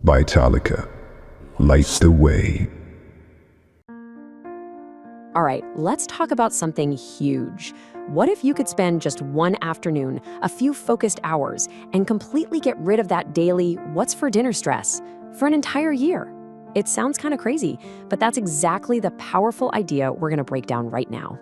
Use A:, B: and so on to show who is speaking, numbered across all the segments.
A: by Talika. Light the way.
B: All right, let's talk about something huge. What if you could spend just one afternoon, a few focused hours, and completely get rid of that daily what's for dinner stress for an entire year? It sounds kind of crazy, but that's exactly the powerful idea we're gonna break down right now.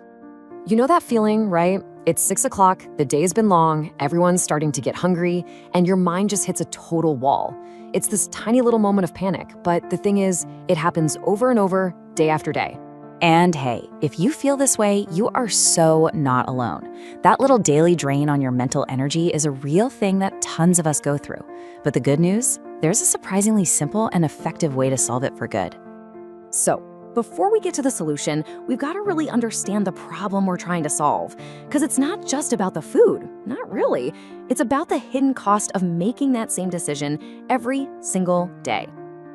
B: You know that feeling, right? It's 6 o'clock, the day's been long, everyone's starting to get hungry, and your mind just hits a total wall. It's this tiny little moment of panic, but the thing is, it happens over and over, day after day.
C: And hey, if you feel this way, you are so not alone. That little daily drain on your mental energy is a real thing that tons of us go through. But the good news? There's a surprisingly simple and effective way to solve it for good.
B: So, before we get to the solution, we've got to really understand the problem we're trying to solve. Because it's not just about the food, not really. It's about the hidden cost of making that same decision every single day.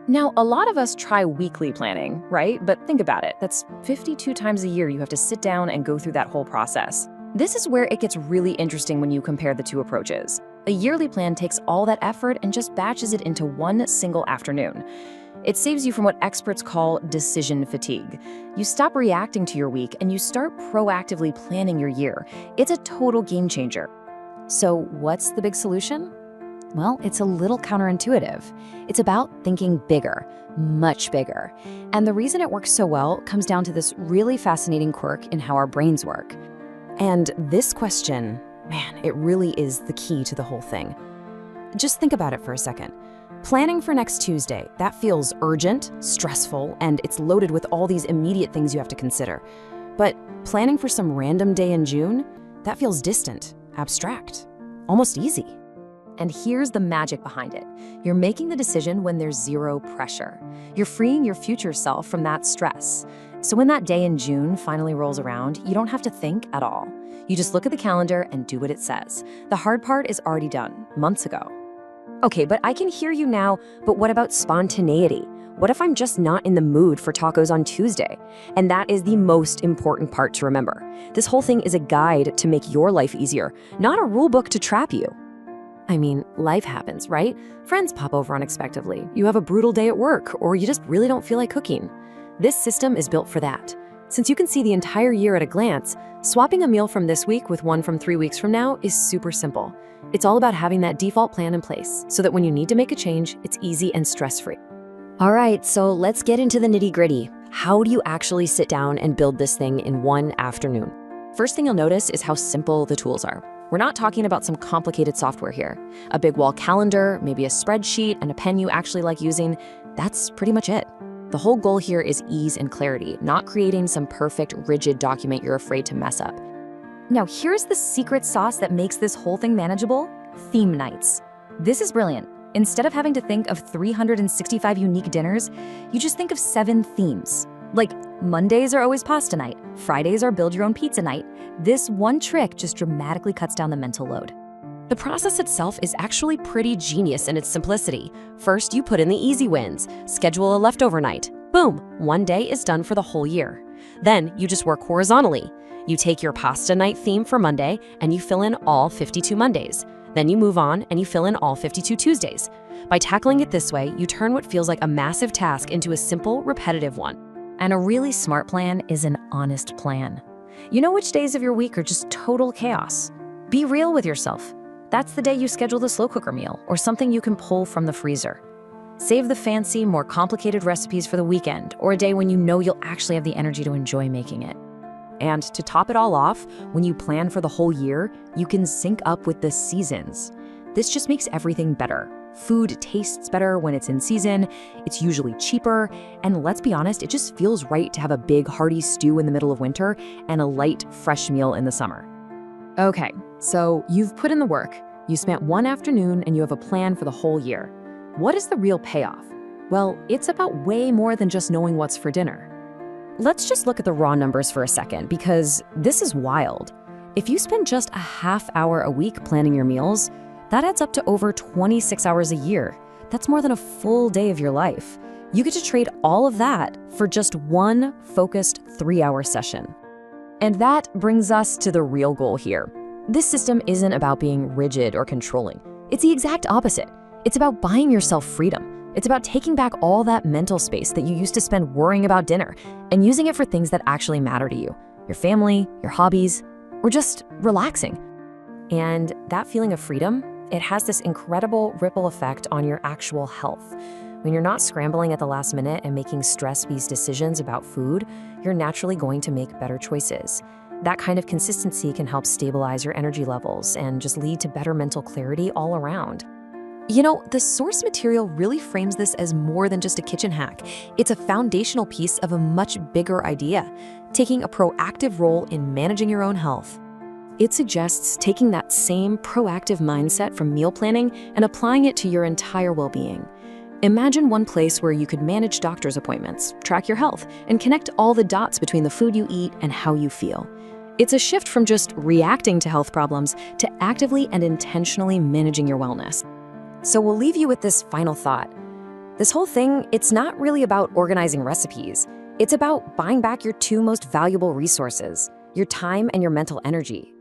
B: Now, a lot of us try weekly planning, right? But think about it, that's 52 times a year you have to sit down and go through that whole process. This is where it gets really interesting when you compare the two approaches. A yearly plan takes all that effort and just batches it into one single afternoon. It saves you from what experts call decision fatigue. You stop reacting to your week and you start proactively planning your year. It's a total game changer. So what's the big solution? Well, it's a little counterintuitive. It's about thinking bigger, much bigger. And the reason it works so well comes down to this really fascinating quirk in how our brains work. And this question, man, it really is the key to the whole thing. Just think about it for a second. Planning for next Tuesday, that feels urgent, stressful, and it's loaded with all these immediate things you have to consider. But planning for some random day in June, that feels distant, abstract, almost easy. And here's the magic behind it. You're making the decision when there's zero pressure. You're freeing your future self from that stress. So when that day in June finally rolls around, you don't have to think at all. You just look at the calendar and do what it says. The hard part is already done, months ago. Okay, but I can hear you now, but what about spontaneity? What if I'm just not in the mood for tacos on Tuesday? And that is the most important part to remember. This whole thing is a guide to make your life easier, not a rule book to trap you. I mean, life happens, right? Friends pop over unexpectedly. You have a brutal day at work, or you just really don't feel like cooking. This system is built for that. Since you can see the entire year at a glance, swapping a meal from this week with one from 3 weeks from now is super simple. It's all about having that default plan in place so that when you need to make a change, it's easy and stress-free. All right, so let's get into the nitty-gritty. How do you actually sit down and build this thing in one afternoon? First thing you'll notice is how simple the tools are. We're not talking about some complicated software here. A big wall calendar, maybe a spreadsheet, and a pen you actually like using, that's pretty much it. The whole goal here is ease and clarity, not creating some perfect, rigid document you're afraid to mess up. Now, here's the secret sauce that makes this whole thing manageable: theme nights. This is brilliant. Instead of having to think of 365 unique dinners, you just think of 7 themes. Like, Mondays are always pasta night, Fridays are build your own pizza night. This one trick just dramatically cuts down the mental load. The process itself is actually pretty genius in its simplicity. First, you put in the easy wins. Schedule a leftover night. Boom, one day is done for the whole year. Then you just work horizontally. You take your pasta night theme for Monday and you fill in all 52 Mondays. Then you move on and you fill in all 52 Tuesdays. By tackling it this way, you turn what feels like a massive task into a simple, repetitive one. And a really smart plan is an honest plan. You know which days of your week are just total chaos. Be real with yourself. That's the day you schedule the slow cooker meal or something you can pull from the freezer. Save the fancy, more complicated recipes for the weekend or a day when you know you'll actually have the energy to enjoy making it. And to top it all off, when you plan for the whole year, you can sync up with the seasons. This just makes everything better. Food tastes better when it's in season, it's usually cheaper, and let's be honest, it just feels right to have a big hearty stew in the middle of winter and a light, fresh meal in the summer. Okay, so you've put in the work, you spent one afternoon, and you have a plan for the whole year. What is the real payoff? Well, it's about way more than just knowing what's for dinner. Let's just look at the raw numbers for a second, because this is wild. If you spend just a half hour a week planning your meals, that adds up to over 26 hours a year. That's more than a full day of your life. You get to trade all of that for just one focused 3-hour session. And that brings us to the real goal here. This system isn't about being rigid or controlling. It's the exact opposite. It's about buying yourself freedom. It's about taking back all that mental space that you used to spend worrying about dinner and using it for things that actually matter to you, your family, your hobbies, or just relaxing. And that feeling of freedom, it has this incredible ripple effect on your actual health. When you're not scrambling at the last minute and making stress-based decisions about food, you're naturally going to make better choices. That kind of consistency can help stabilize your energy levels and just lead to better mental clarity all around.
C: You know, the source material really frames this as more than just a kitchen hack. It's a foundational piece of a much bigger idea, taking a proactive role in managing your own health.
B: It suggests taking that same proactive mindset from meal planning and applying it to your entire well-being. Imagine one place where you could manage doctor's appointments, track your health, and connect all the dots between the food you eat and how you feel. It's a shift from just reacting to health problems to actively and intentionally managing your wellness. So we'll leave you with this final thought. This whole thing, it's not really about organizing recipes. It's about buying back your two most valuable resources, your time and your mental energy.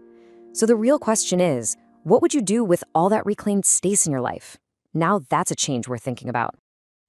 B: So the real question is, what would you do with all that reclaimed space in your life? Now that's a change we're thinking about.